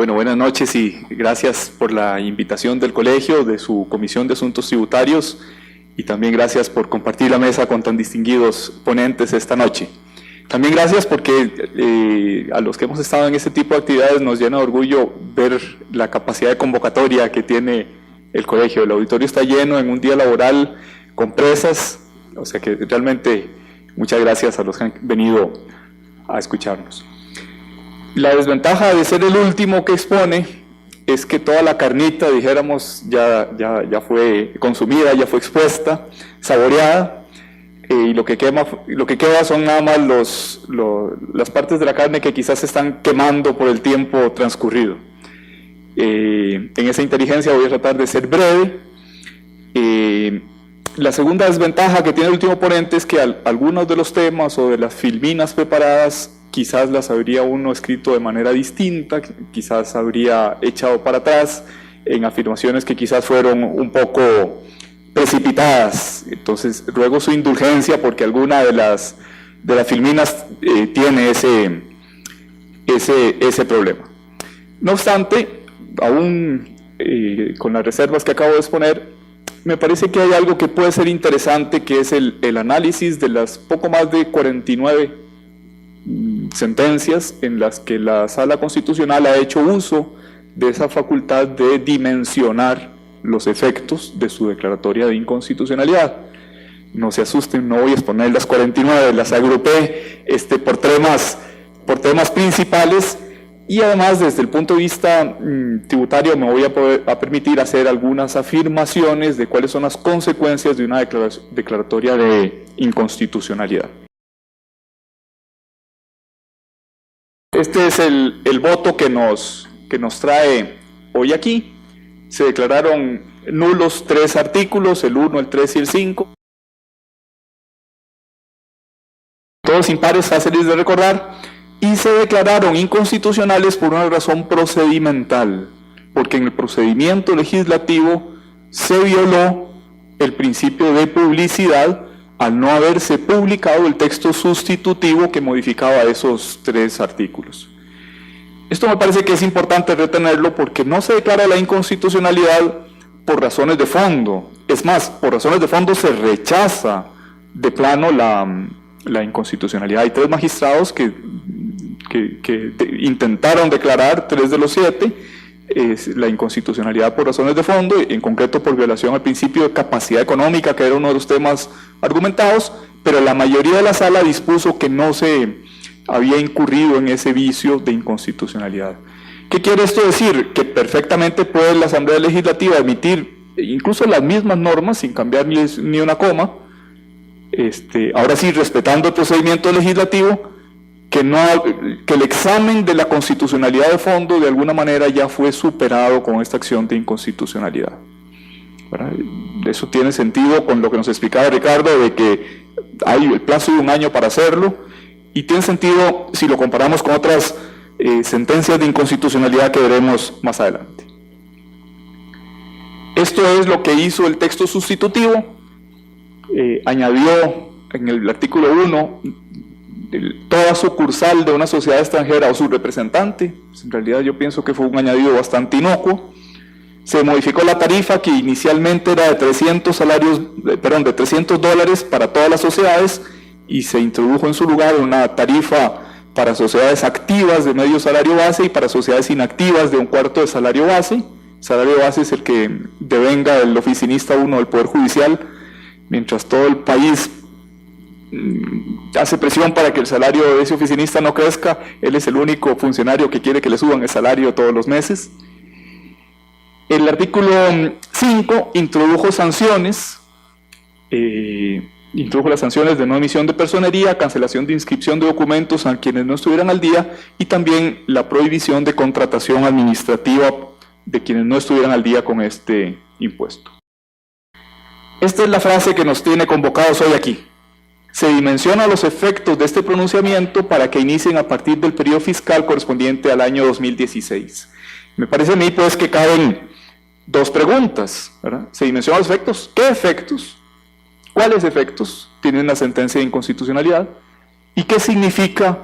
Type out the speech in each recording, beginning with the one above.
Bueno, buenas noches y gracias por la invitación del colegio, de su Comisión de Asuntos Tributarios, y también gracias por compartir la mesa con tan distinguidos ponentes esta noche. También gracias porque a los que hemos estado en este tipo de actividades nos llena de orgullo ver la capacidad de convocatoria que tiene el colegio. El auditorio está lleno en un día laboral con presas, o sea que realmente muchas gracias a los que han venido a escucharnos. La desventaja de ser el último que expone es que toda la carnita, dijéramos, ya fue consumida, ya fue expuesta, saboreada, y lo que queda son nada más las partes de la carne que quizás se están quemando por el tiempo transcurrido. En esa inteligencia voy a tratar de ser breve. La segunda desventaja que tiene el último ponente es que algunos de los temas o de las filminas preparadas quizás las habría uno escrito de manera distinta, quizás habría echado para atrás en afirmaciones que quizás fueron un poco precipitadas. Entonces ruego su indulgencia porque alguna de las filminas tiene ese problema. No obstante, aún con las reservas que acabo de exponer, me parece que hay algo que puede ser interesante, que es el análisis de las poco más de 49 sentencias en las que la Sala Constitucional ha hecho uso de esa facultad de dimensionar los efectos de su declaratoria de inconstitucionalidad. No se asusten, no voy a exponer las 49, las agrupé por temas principales, y además desde el punto de vista tributario me voy a permitir hacer algunas afirmaciones de cuáles son las consecuencias de una declaratoria de inconstitucionalidad. Este es el voto que nos trae hoy aquí. Se declararon nulos 3 artículos, el 1, el 3 y el 5. Todos impares, fáciles de recordar, y se declararon inconstitucionales por una razón procedimental, porque en el procedimiento legislativo se violó el principio de publicidad al no haberse publicado el texto sustitutivo que modificaba esos 3 artículos. Esto me parece que es importante retenerlo porque no se declara la inconstitucionalidad por razones de fondo. Es más, por razones de fondo se rechaza de plano la inconstitucionalidad. Hay 3 magistrados que intentaron declarar, 3 de los 7, la inconstitucionalidad por razones de fondo, en concreto por violación al principio de capacidad económica, que era uno de los temas argumentados, pero la mayoría de la sala dispuso que no se había incurrido en ese vicio de inconstitucionalidad. ¿Qué quiere esto decir? Que perfectamente puede la Asamblea Legislativa emitir incluso las mismas normas sin cambiar ni una coma, ahora sí respetando el procedimiento legislativo, que el examen de la constitucionalidad de fondo de alguna manera ya fue superado con esta acción de inconstitucionalidad. ¿Verdad? Eso tiene sentido con lo que nos explicaba Ricardo, de que hay el plazo de 1 año para hacerlo, y tiene sentido si lo comparamos con otras sentencias de inconstitucionalidad que veremos más adelante. Esto es lo que hizo el texto sustitutivo. Añadió en el artículo 1 toda sucursal de una sociedad extranjera o su representante. En realidad yo pienso que fue un añadido bastante inocuo. Se modificó la tarifa, que inicialmente era de $300 para todas las sociedades, y se introdujo en su lugar una tarifa para sociedades activas de medio salario base y para sociedades inactivas de 1/4 de salario base. Salario base es el que devenga el oficinista 1 del Poder Judicial, mientras todo el país hace presión para que el salario de ese oficinista no crezca. Él es el único funcionario que quiere que le suban el salario todos los meses. El artículo 5 introdujo sanciones, introdujo las sanciones de no emisión de personería, cancelación de inscripción de documentos a quienes no estuvieran al día, y también la prohibición de contratación administrativa de quienes no estuvieran al día con este impuesto. Esta es la frase que nos tiene convocados hoy aquí. Se dimensiona los efectos de este pronunciamiento para que inicien a partir del periodo fiscal correspondiente al año 2016. Me parece a mí pues que caben 2 preguntas, ¿verdad? Se dimensionan los efectos. ¿Qué efectos? ¿Cuáles efectos tiene la sentencia de inconstitucionalidad? ¿Y qué significa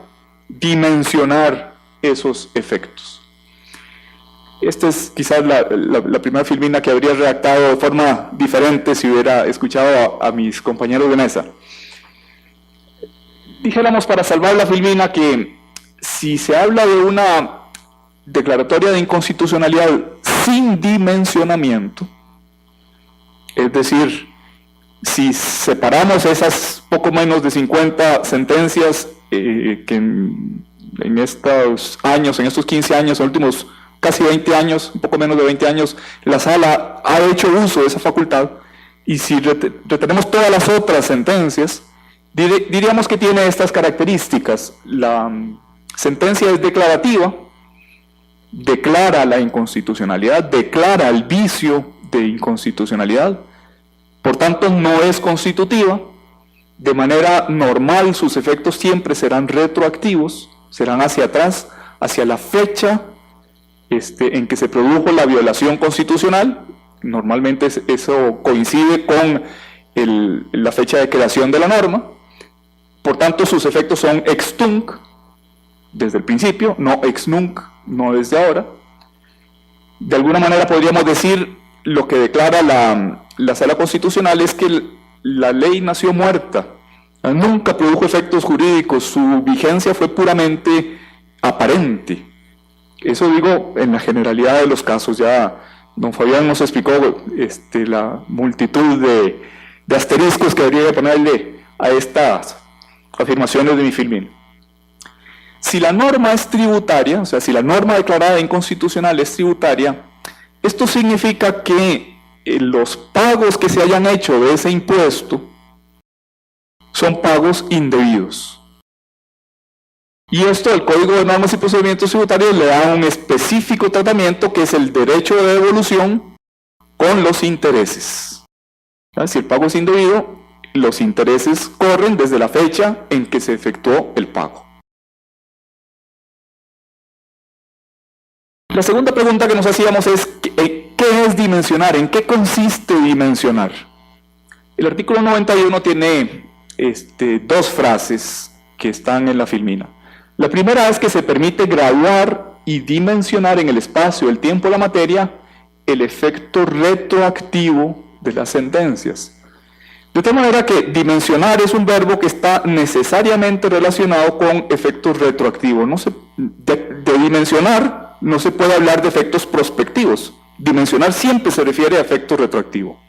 dimensionar esos efectos? Esta es quizás la primera filmina que habría redactado de forma diferente si hubiera escuchado a mis compañeros de mesa. Dijéramos para salvar la filmina que si se habla de una declaratoria de inconstitucionalidad sin dimensionamiento, es decir, si separamos esas poco menos de 50 sentencias que en estos años, en estos 15 años, en los últimos casi 20 años, un poco menos de 20 años, la Sala ha hecho uso de esa facultad, y si retenemos todas las otras sentencias, diríamos que tiene estas características. La sentencia es declarativa, declara la inconstitucionalidad, declara el vicio de inconstitucionalidad, por tanto no es constitutiva. De manera normal sus efectos siempre serán retroactivos, serán hacia atrás, hacia la fecha en que se produjo la violación constitucional. Normalmente eso coincide con la fecha de creación de la norma. Por tanto, sus efectos son ex tunc, desde el principio, no ex nunc, no desde ahora. De alguna manera podríamos decir, lo que declara la Sala Constitucional es que la ley nació muerta, nunca produjo efectos jurídicos, su vigencia fue puramente aparente. Eso digo en la generalidad de los casos. Ya don Fabián nos explicó la multitud de asteriscos que habría que ponerle a estas afirmaciones de mi filmina. Si la norma es tributaria, o sea, si la norma declarada inconstitucional es tributaria, esto significa que los pagos que se hayan hecho de ese impuesto son pagos indebidos. Y esto el Código de Normas y Procedimientos Tributarios le da un específico tratamiento, que es el derecho de devolución con los intereses. Si el pago es indebido, los intereses corren desde la fecha en que se efectuó el pago. La segunda pregunta que nos hacíamos es, ¿qué es dimensionar? ¿En qué consiste dimensionar? El artículo 91 tiene dos frases que están en la filmina. La primera es que se permite graduar y dimensionar en el espacio, el tiempo, la materia, el efecto retroactivo de las sentencias. De tal manera que dimensionar es un verbo que está necesariamente relacionado con efectos retroactivos. De dimensionar no se puede hablar de efectos prospectivos. Dimensionar siempre se refiere a efecto retroactivo.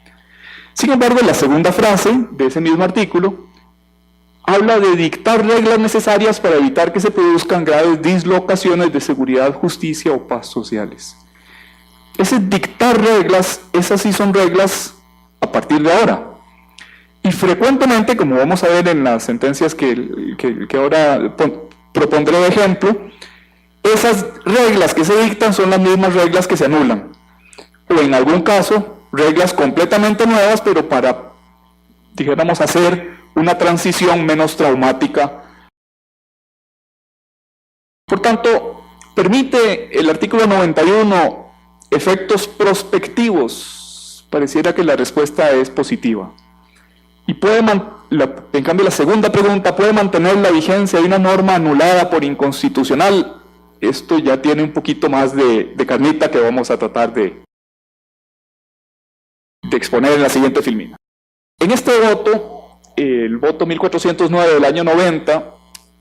Sin embargo, la segunda frase de ese mismo artículo habla de dictar reglas necesarias para evitar que se produzcan graves dislocaciones de seguridad, justicia o paz sociales. Ese dictar reglas, esas sí son reglas a partir de ahora. Y frecuentemente, como vamos a ver en las sentencias que ahora propondré de ejemplo, esas reglas que se dictan son las mismas reglas que se anulan. O en algún caso, reglas completamente nuevas, pero para, dijéramos, hacer una transición menos traumática. Por tanto, permite el artículo 91 efectos prospectivos. Pareciera que la respuesta es positiva. Y en cambio la segunda pregunta, ¿puede mantener la vigencia de una norma anulada por inconstitucional? Esto ya tiene un poquito más de carnita que vamos a tratar de exponer en la siguiente filmina. En este voto, el voto 1409 del año 90,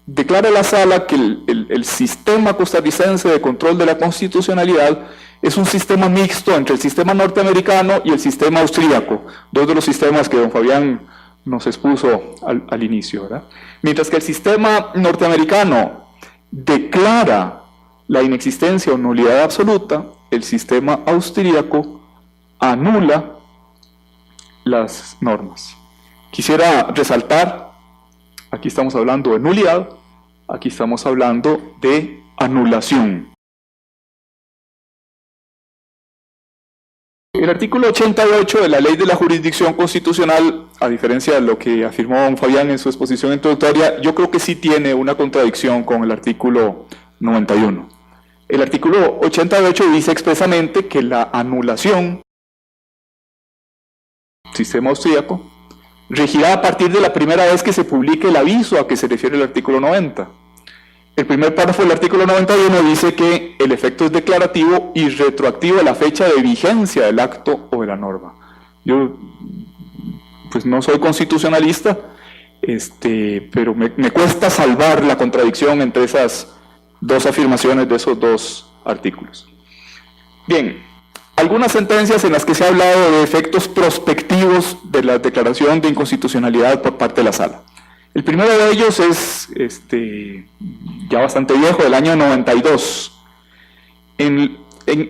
declara la Sala que el sistema costarricense de control de la constitucionalidad es un sistema mixto entre el sistema norteamericano y el sistema austríaco, dos de los sistemas que don Fabián nos expuso al inicio, ¿verdad? Mientras que el sistema norteamericano declara la inexistencia o nulidad absoluta, el sistema austríaco anula las normas. Quisiera resaltar, aquí estamos hablando de nulidad, aquí estamos hablando de anulación. El artículo 88 de la Ley de la Jurisdicción Constitucional, a diferencia de lo que afirmó don Fabián en su exposición introductoria, yo creo que sí tiene una contradicción con el artículo 91. El artículo 88 dice expresamente que la anulación, sistema austríaco, regirá a partir de la primera vez que se publique el aviso a que se refiere el artículo 90. El primer párrafo del artículo 91 dice que el efecto es declarativo y retroactivo a la fecha de vigencia del acto o de la norma. Yo pues no soy constitucionalista, pero me cuesta salvar la contradicción entre esas dos afirmaciones de esos dos artículos. Bien, algunas sentencias en las que se ha hablado de efectos prospectivos de la declaración de inconstitucionalidad por parte de la Sala. El primero de ellos es ya bastante viejo, del año 92. En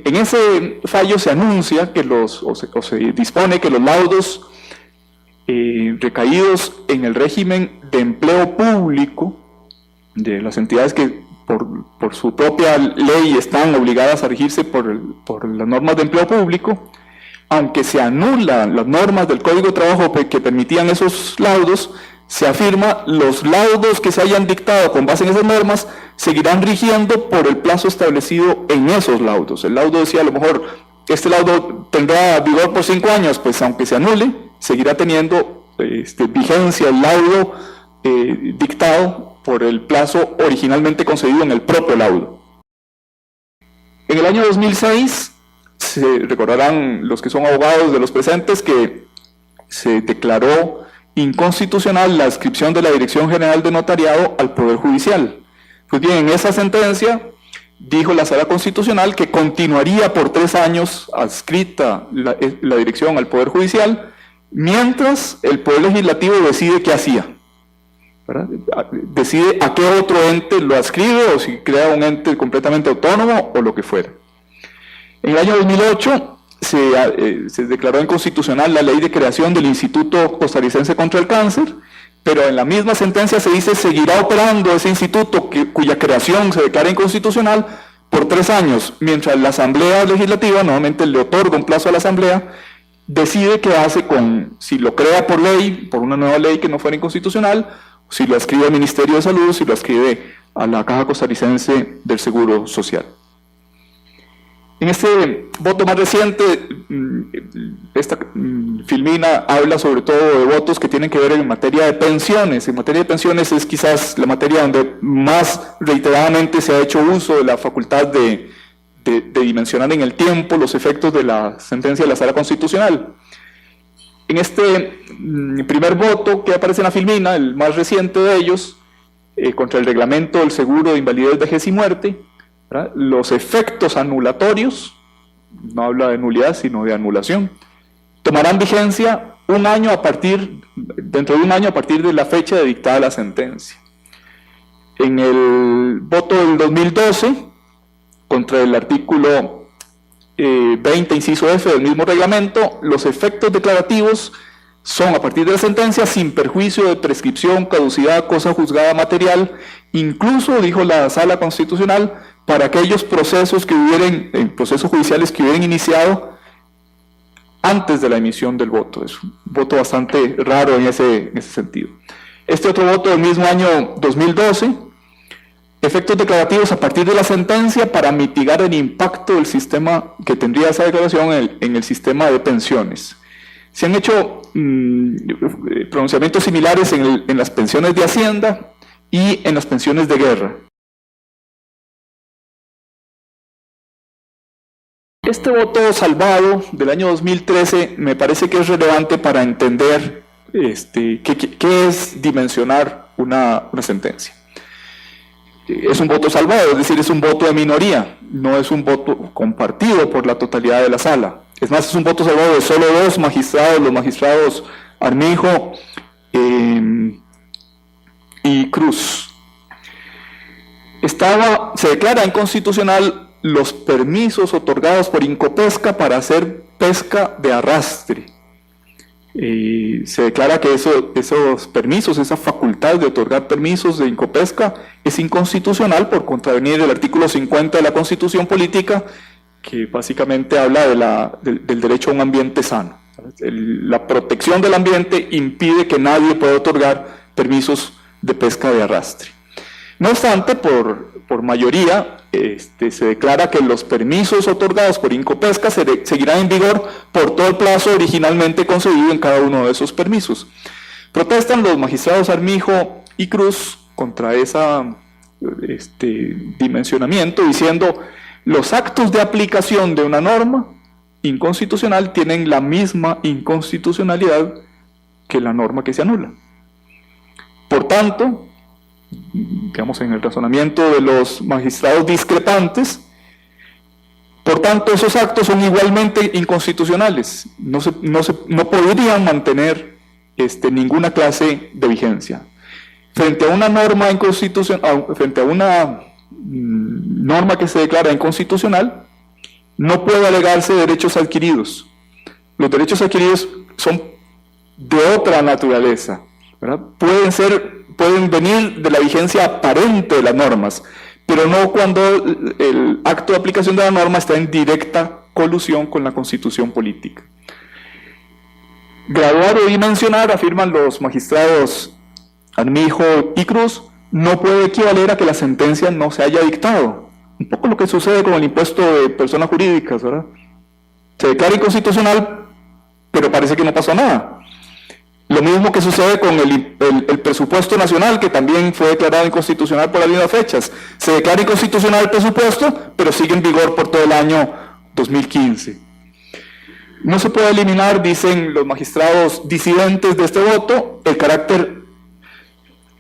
ese fallo se anuncia que se dispone que los laudos recaídos en el régimen de empleo público de las entidades que por su propia ley están obligadas a regirse por las normas de empleo público, aunque se anulan las normas del Código de Trabajo que permitían esos laudos, se afirma los laudos que se hayan dictado con base en esas normas seguirán rigiendo por el plazo establecido en esos laudos. El laudo decía, a lo mejor, este laudo tendrá vigor por 5 años, pues aunque se anule, seguirá teniendo vigencia el laudo dictado por el plazo originalmente concedido en el propio laudo. En el año 2006, se recordarán los que son abogados de los presentes que se declaró inconstitucional la adscripción de la Dirección General de Notariado al Poder Judicial. Pues bien, en esa sentencia dijo la Sala Constitucional que continuaría por 3 años adscrita la dirección al Poder Judicial, mientras el Poder Legislativo decide qué hacía, ¿verdad? Decide a qué otro ente lo adscribe o si crea un ente completamente autónomo o lo que fuera. En el año 2008 se declaró inconstitucional la ley de creación del Instituto Costarricense contra el Cáncer, pero en la misma sentencia se dice seguirá operando ese instituto cuya creación se declara inconstitucional por 3 años, mientras la Asamblea Legislativa, nuevamente le otorga un plazo a la Asamblea, decide qué hace si lo crea por ley, por una nueva ley que no fuera inconstitucional, si lo adscribe al Ministerio de Salud, si lo adscribe a la Caja Costarricense del Seguro Social. En este voto más reciente, esta filmina habla sobre todo de votos que tienen que ver en materia de pensiones. En materia de pensiones es quizás la materia donde más reiteradamente se ha hecho uso de la facultad de dimensionar en el tiempo los efectos de la sentencia de la Sala Constitucional. En este primer voto que aparece en la filmina, el más reciente de ellos, contra el reglamento del seguro de invalidez, vejez y muerte, ¿verdad? Los efectos anulatorios, no habla de nulidad sino de anulación, tomarán vigencia dentro de un año a partir de la fecha de dictada la sentencia. En el voto del 2012, contra el artículo 20, inciso F del mismo reglamento, los efectos declarativos son a partir de la sentencia sin perjuicio de prescripción, caducidad, cosa juzgada material, incluso, dijo la Sala Constitucional, para aquellos procesos judiciales que hubieran iniciado antes de la emisión del voto. Es un voto bastante raro en ese sentido. Este otro voto del mismo año 2012, efectos declarativos a partir de la sentencia para mitigar el impacto del sistema que tendría esa declaración en el sistema de pensiones. Se han hecho pronunciamientos similares en las pensiones de Hacienda y en las pensiones de guerra. Este voto salvado del año 2013 me parece que es relevante para entender qué es dimensionar una sentencia. Es un voto salvado, es decir, es un voto de minoría, no es un voto compartido por la totalidad de la sala. Es más, es un voto salvado de solo 2 magistrados, los magistrados Armijo y Cruz. Se declara inconstitucional los permisos otorgados por Incopesca para hacer pesca de arrastre. Se declara que esos permisos, esa facultad de otorgar permisos de Incopesca es inconstitucional por contravenir el artículo 50 de la Constitución Política, que básicamente habla del derecho a un ambiente sano. La protección del ambiente impide que nadie pueda otorgar permisos de pesca de arrastre. No obstante, por mayoría, se declara que los permisos otorgados por Incopesca seguirán en vigor por todo el plazo originalmente concedido en cada uno de esos permisos. Protestan los magistrados Armijo y Cruz contra esa dimensionamiento, diciendo los actos de aplicación de una norma inconstitucional tienen la misma inconstitucionalidad que la norma que se anula. Por tanto, digamos en el razonamiento de los magistrados discrepantes, por tanto esos actos son igualmente inconstitucionales, no podrían mantener ninguna clase de vigencia. Frente a una norma inconstitucional, frente a una norma que se declara inconstitucional, no puede alegarse derechos adquiridos. Los derechos adquiridos son de otra naturaleza, ¿verdad? Pueden venir de la vigencia aparente de las normas, pero no cuando el acto de aplicación de la norma está en directa colusión con la Constitución política. Graduar o dimensionar, afirman los magistrados Armijo y Cruz, no puede equivaler a que la sentencia no se haya dictado. Un poco lo que sucede con el impuesto de personas jurídicas, ¿verdad? Se declara inconstitucional, pero parece que no pasó nada. Lo mismo que sucede con el presupuesto nacional, que también fue declarado inconstitucional por las mismas fechas. Se declara inconstitucional el presupuesto, pero sigue en vigor por todo el año 2015. No se puede eliminar, dicen los magistrados disidentes de este voto, el carácter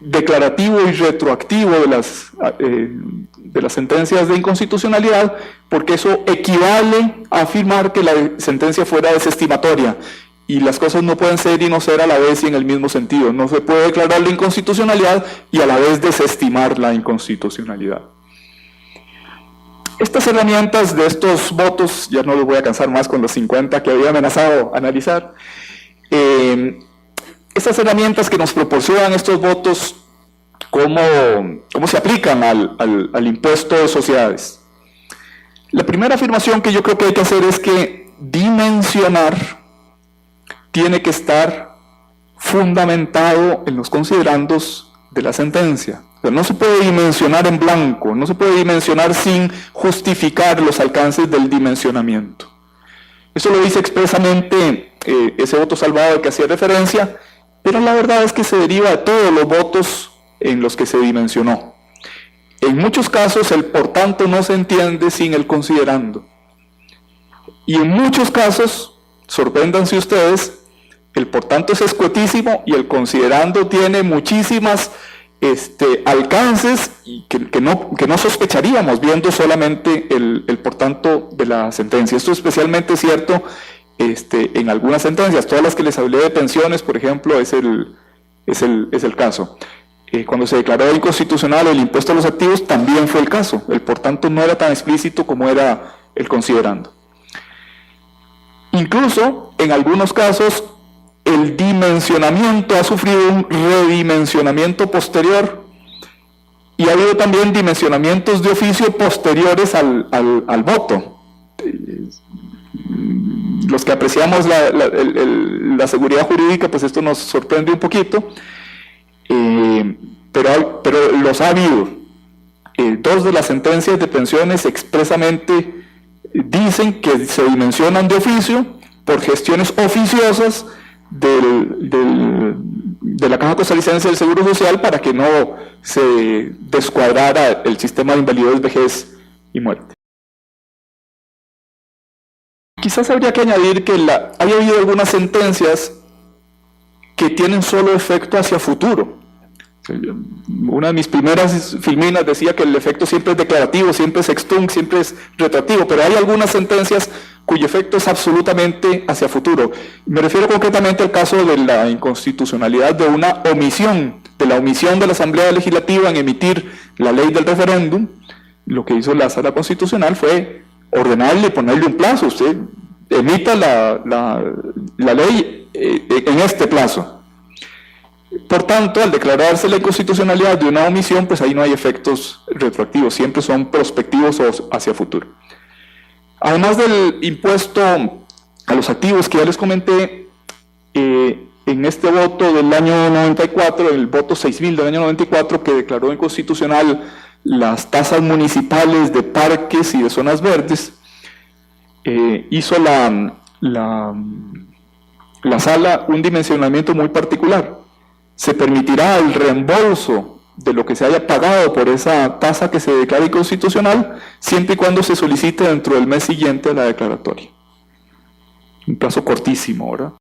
declarativo y retroactivo de las sentencias de inconstitucionalidad, porque eso equivale a afirmar que la sentencia fuera desestimatoria, y las cosas no pueden ser y no ser a la vez y en el mismo sentido. No se puede declarar la inconstitucionalidad y a la vez desestimar la inconstitucionalidad. Estas herramientas de estos votos, ya no los voy a cansar más con los 50 que había amenazado analizar, estas herramientas que nos proporcionan estos votos, ¿cómo se aplican al impuesto de sociedades? La primera afirmación que yo creo que hay que hacer es que dimensionar tiene que estar fundamentado en los considerandos de la sentencia. O sea, no se puede dimensionar en blanco, no se puede dimensionar sin justificar los alcances del dimensionamiento. Eso lo dice expresamente ese voto salvado al que hacía referencia, pero la verdad es que se deriva de todos los votos en los que se dimensionó. En muchos casos el por tanto no se entiende sin el considerando. Y en muchos casos, sorpréndanse ustedes, el por tanto es escuetísimo y el considerando tiene muchísimas alcances y que no sospecharíamos viendo solamente el por tanto de la sentencia. Esto es especialmente cierto en algunas sentencias. Todas las que les hablé de pensiones, por ejemplo, es el caso. Cuando se declaró inconstitucional el impuesto a los activos, también fue el caso. El por tanto no era tan explícito como era el considerando. Incluso, en algunos casos, el dimensionamiento ha sufrido un redimensionamiento posterior y ha habido también dimensionamientos de oficio posteriores al voto. Los que apreciamos la seguridad jurídica, pues esto nos sorprende un poquito, pero los ha habido. Dos de las sentencias de pensiones expresamente dicen que se dimensionan de oficio por gestiones oficiosas de la Caja Costarricense del Seguro Social para que no se descuadrara el sistema de invalidez, vejez y muerte. Quizás habría que añadir que haya habido algunas sentencias que tienen solo efecto hacia futuro. Una de mis primeras filminas decía que el efecto siempre es declarativo, siempre es ex tunc, siempre es retroactivo, pero hay algunas sentencias cuyo efecto es absolutamente hacia futuro. Me refiero concretamente al caso de la inconstitucionalidad de una omisión, de la omisión de la Asamblea Legislativa en emitir la ley del referéndum. Lo que hizo la Sala Constitucional fue ordenarle, ponerle un plazo. Usted emita la ley en este plazo. Por tanto, al declararse la inconstitucionalidad de una omisión, pues ahí no hay efectos retroactivos, siempre son prospectivos o hacia futuro. Además del impuesto a los activos que ya les comenté, en este voto del año 94, el voto 6000 del año 94, que declaró inconstitucional las tasas municipales de parques y de zonas verdes, hizo la Sala un dimensionamiento muy particular. Se permitirá el reembolso de lo que se haya pagado por esa tasa que se declare inconstitucional, siempre y cuando se solicite dentro del mes siguiente a la declaratoria. Un plazo cortísimo, ¿verdad?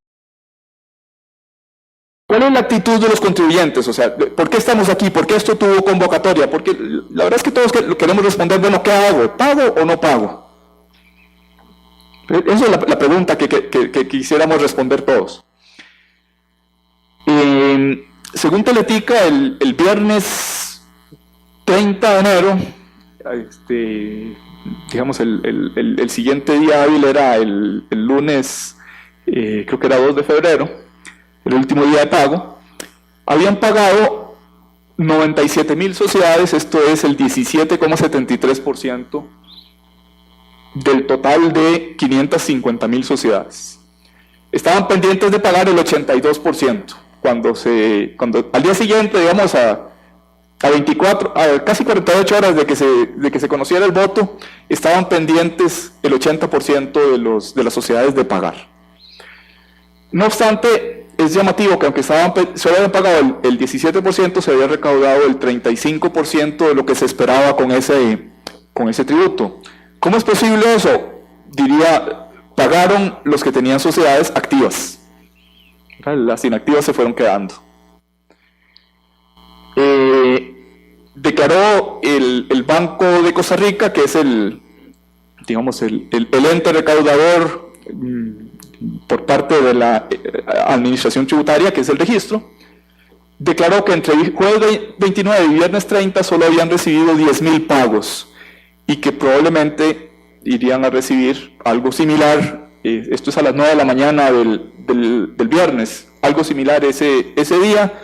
¿Cuál es la actitud de los contribuyentes? O sea, ¿por qué estamos aquí? ¿Por qué esto tuvo convocatoria? Porque la verdad es que todos queremos responder, bueno, ¿qué hago? ¿Pago o no pago? Esa es la pregunta que quisiéramos responder todos. Según Teletica, el viernes 30 de enero, digamos el siguiente día hábil era el lunes, creo que era 2 de febrero, el último día de pago, habían pagado 97,000 sociedades, esto es el 17,73% del total de 550,000 sociedades. Estaban pendientes de pagar el 82%. Cuando al día siguiente, digamos a casi 48 horas de que se conociera el voto, estaban pendientes el 80% de las sociedades de pagar. No obstante, es llamativo que aunque solo habían pagado el 17%, se había recaudado el 35% de lo que se esperaba con ese tributo. ¿Cómo es posible eso? Diría, pagaron los que tenían sociedades activas. Las inactivas se fueron quedando. Declaró el Banco de Costa Rica, que es el ente recaudador por parte de la Administración Tributaria, que es el registro, declaró que entre jueves 29 y viernes 30 solo habían recibido 10,000 pagos y que probablemente irían a recibir algo similar, esto es a las 9 de la mañana del viernes, algo similar ese día,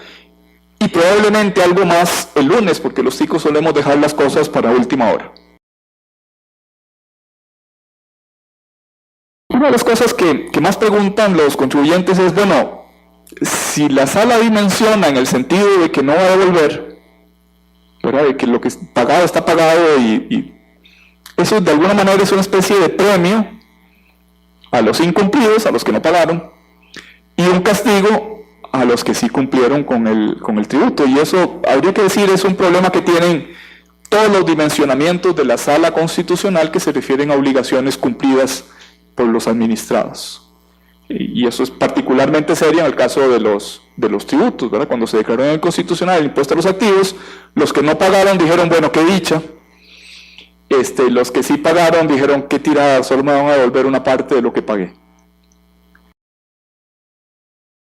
y probablemente algo más el lunes, porque los chicos solemos dejar las cosas para última hora. Una de las cosas que más preguntan los contribuyentes es, bueno, si la sala dimensiona en el sentido de que no va a devolver, ¿verdad?, de que lo que es pagado está pagado, y eso de alguna manera es una especie de premio a los incumplidos, a los que no pagaron, y un castigo a los que sí cumplieron con el tributo. Y eso, habría que decir, es un problema que tienen todos los dimensionamientos de la Sala Constitucional que se refieren a obligaciones cumplidas por los administrados. Y eso es particularmente serio en el caso de los tributos, ¿verdad? Cuando se declaró en el Constitucional el impuesto a los activos, los que no pagaron dijeron, bueno, qué dicha. Los que sí pagaron dijeron, qué tirada, solo me van a devolver una parte de lo que pagué.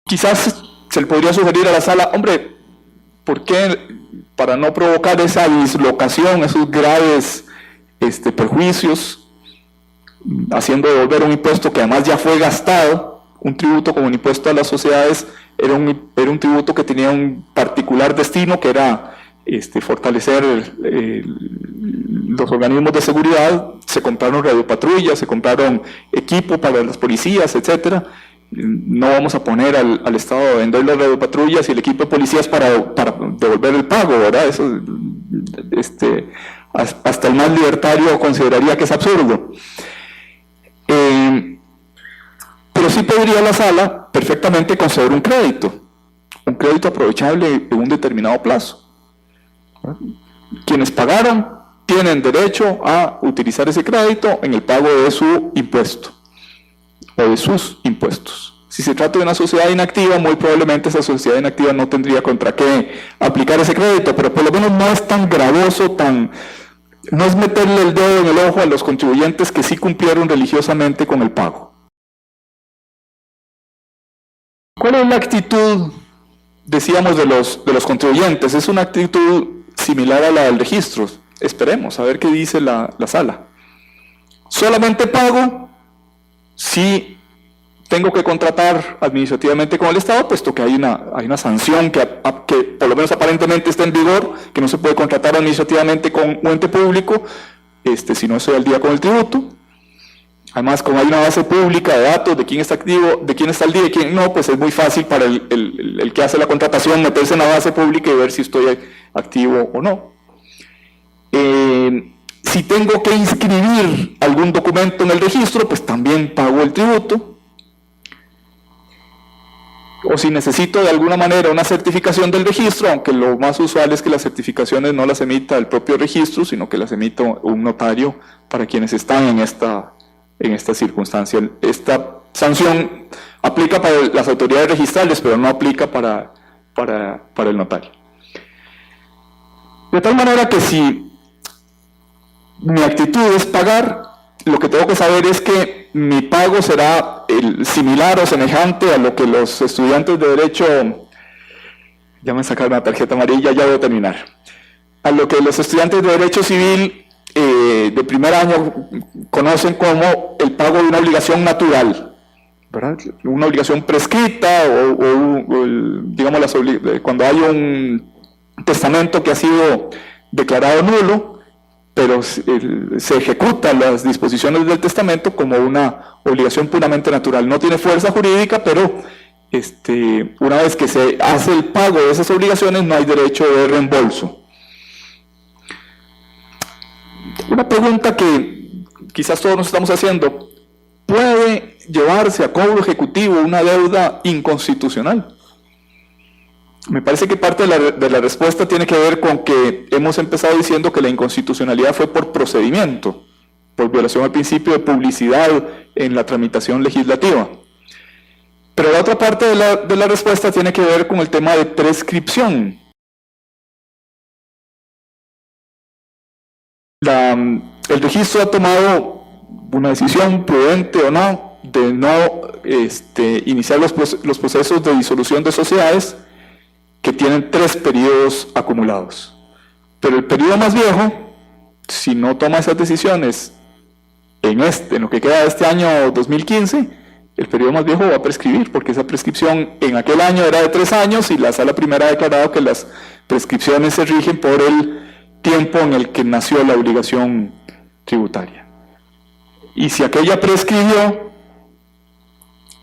Quizás se le podría sugerir a la sala, hombre, ¿por qué, para no provocar esa dislocación, esos graves perjuicios, haciendo devolver un impuesto que además ya fue gastado? Un tributo como un impuesto a las sociedades era un tributo que tenía un particular destino, que era fortalecer los organismos de seguridad. Se compraron radiopatrullas, se compraron equipo para las policías, etcétera. No vamos a poner al Estado a vender las radiopatrullas y el equipo de policías para devolver el pago, ¿verdad? Eso, hasta el más libertario consideraría que es absurdo. Pero sí podría la sala perfectamente conceder un crédito aprovechable en un determinado plazo. Quienes pagaron tienen derecho a utilizar ese crédito en el pago de su impuesto o de sus impuestos. Si se trata de una sociedad inactiva, muy probablemente esa sociedad inactiva no tendría contra qué aplicar ese crédito, pero por lo menos no es tan gravoso, no es meterle el dedo en el ojo a los contribuyentes que sí cumplieron religiosamente con el pago. ¿Cuál es la actitud, decíamos, de los contribuyentes? Es una actitud similar a la del registro. Esperemos a ver qué dice la sala. Solamente pago si tengo que contratar administrativamente con el Estado, puesto que hay una sanción que por lo menos aparentemente está en vigor, que no se puede contratar administrativamente con un ente público si no estoy al día con el tributo. Además, como hay una base pública de datos de quién está activo, de quién está al día y quién no, pues es muy fácil para el que hace la contratación meterse en la base pública y ver si estoy activo o no. Si tengo que inscribir algún documento en el registro, pues también pago el tributo. o si necesito de alguna manera una certificación del registro, aunque lo más usual es que las certificaciones no las emita el propio registro, sino que las emita un notario para quienes están en esta circunstancia. Esta sanción aplica para las autoridades registrales, pero no aplica para el notario. De tal manera que si mi actitud es pagar, lo que tengo que saber es que mi pago será similar o semejante a lo que los estudiantes de Derecho, ya me sacaron la tarjeta amarilla, ya voy a terminar, a lo que los estudiantes de Derecho Civil de primer año conocen como el pago de una obligación natural, ¿verdad? Una obligación prescrita digamos, cuando hay un testamento que ha sido declarado nulo, pero se ejecutan las disposiciones del testamento como una obligación puramente natural. No tiene fuerza jurídica, pero una vez que se hace el pago de esas obligaciones no hay derecho de reembolso. Una pregunta que quizás todos nos estamos haciendo: ¿puede llevarse a cobro ejecutivo una deuda inconstitucional? Me parece que parte de la respuesta tiene que ver con que hemos empezado diciendo que la inconstitucionalidad fue por procedimiento, por violación al principio de publicidad en la tramitación legislativa. Pero la otra parte de la respuesta tiene que ver con el tema de prescripción. El registro ha tomado una decisión prudente o no de no iniciar los procesos de disolución de sociedades que tienen 3 periodos acumulados. Pero el periodo más viejo, si no toma esas decisiones en lo que queda de este año 2015, el periodo más viejo va a prescribir, porque esa prescripción en aquel año era de 3 años y la Sala Primera ha declarado que las prescripciones se rigen por el tiempo en el que nació la obligación tributaria. Y si aquella prescribió,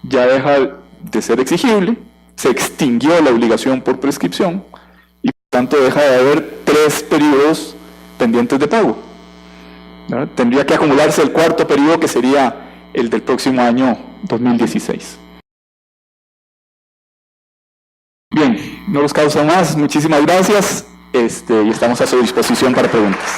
ya deja de ser exigible, se extinguió la obligación por prescripción y por tanto deja de haber 3 periodos pendientes de pago, ¿verdad? Tendría que acumularse el 4.º periodo, que sería el del próximo año 2016. Bien, no los causa más. Muchísimas gracias y estamos a su disposición para preguntas.